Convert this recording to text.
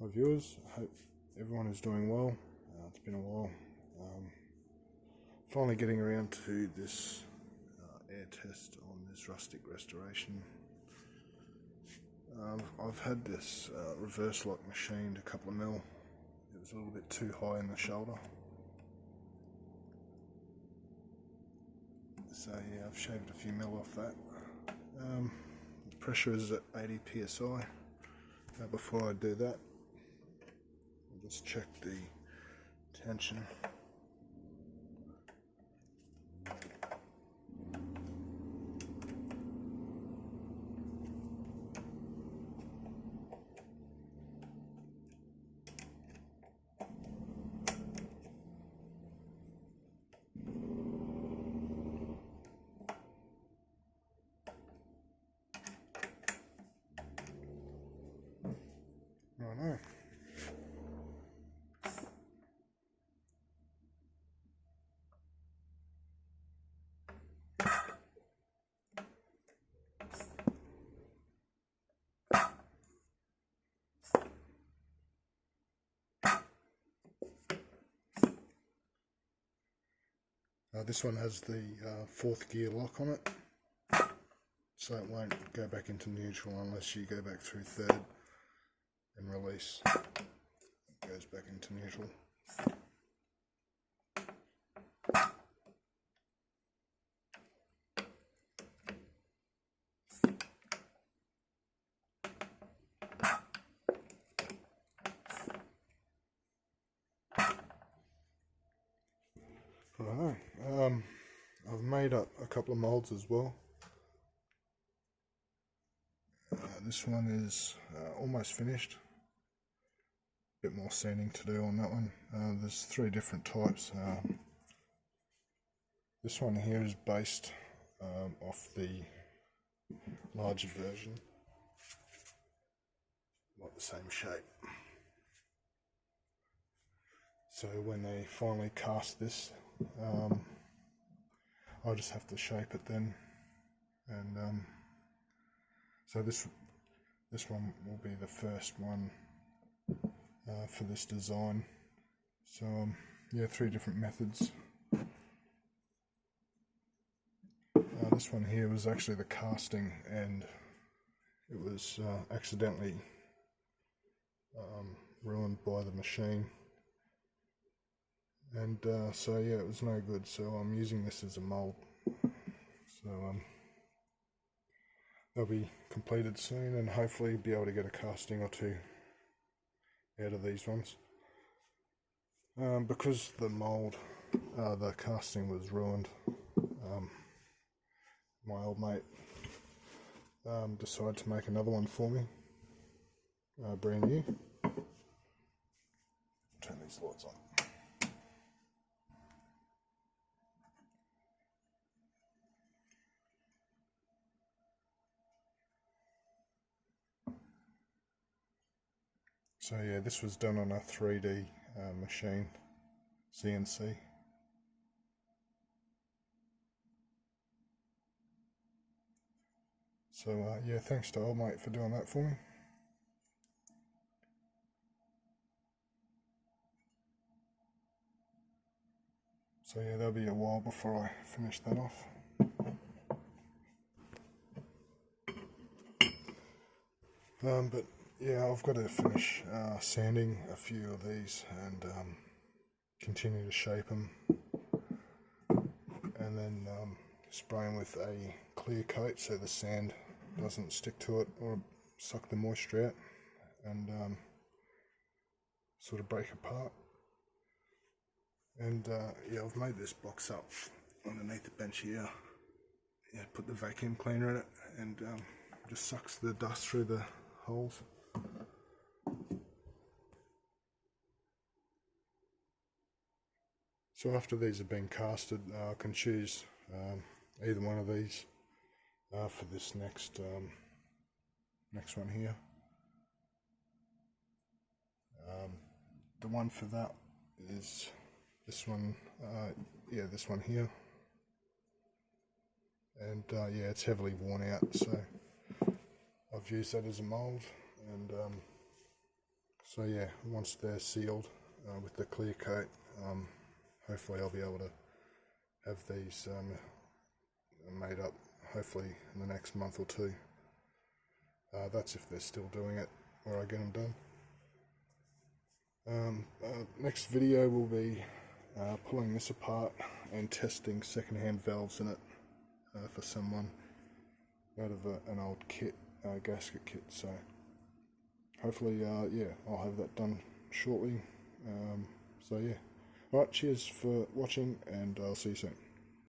Hi viewers, I hope everyone is doing well. It's been a while. Finally getting around to this air test on this rustic restoration. I've had this reverse lock machined a couple of mil. It was a little bit too high in the shoulder. So yeah, I've shaved a few mil off that. The pressure is at 80 psi. Before I do that, I'll just check the tension. Righto. This one has the fourth gear lock on it, so it won't go back into neutral unless you go back through third and release. It goes back into neutral. Right. I've made up a couple of moulds as well. This one is almost finished. A bit more sanding to do on that one. There's three different types. This one here is based off the larger version, like the same shape. So when they finally cast this, I'll just have to shape it then, and so this one will be the first one for this design. So yeah, three different methods. This one here was actually the casting, and it was accidentally ruined by the machine, and so yeah, it was no good, so I'm using this as a mould. So they'll be completed soon, and hopefully be able to get a casting or two out of these ones. Because the mould, the casting was ruined, my old mate decided to make another one for me, brand new. Turn these lights on. So yeah, this was done on a 3D machine, CNC. So yeah, thanks to old mate for doing that for me. So yeah, there'll be a while before I finish that off. But yeah, I've got to finish sanding a few of these and continue to shape them, and then spray them with a clear coat so the sand doesn't stick to it or suck the moisture out and sort of break apart. And yeah, I've made this box up underneath the bench here. Yeah, put the vacuum cleaner in it, and just sucks the dust through the holes. So after these have been casted, I can choose either one of these for this next one here. The one for that is this one, yeah, this one here, and yeah, it's heavily worn out, so I've used that as a mould, and so So yeah, once they're sealed with the clear coat, hopefully I'll be able to have these made up hopefully in the next month or two. That's if they're still doing it where I get them done. Next video will be pulling this apart and testing second-hand valves in it for someone out of an old kit, gasket kit. So hopefully, yeah, I'll have that done shortly. So yeah, alright, cheers for watching, and I'll see you soon.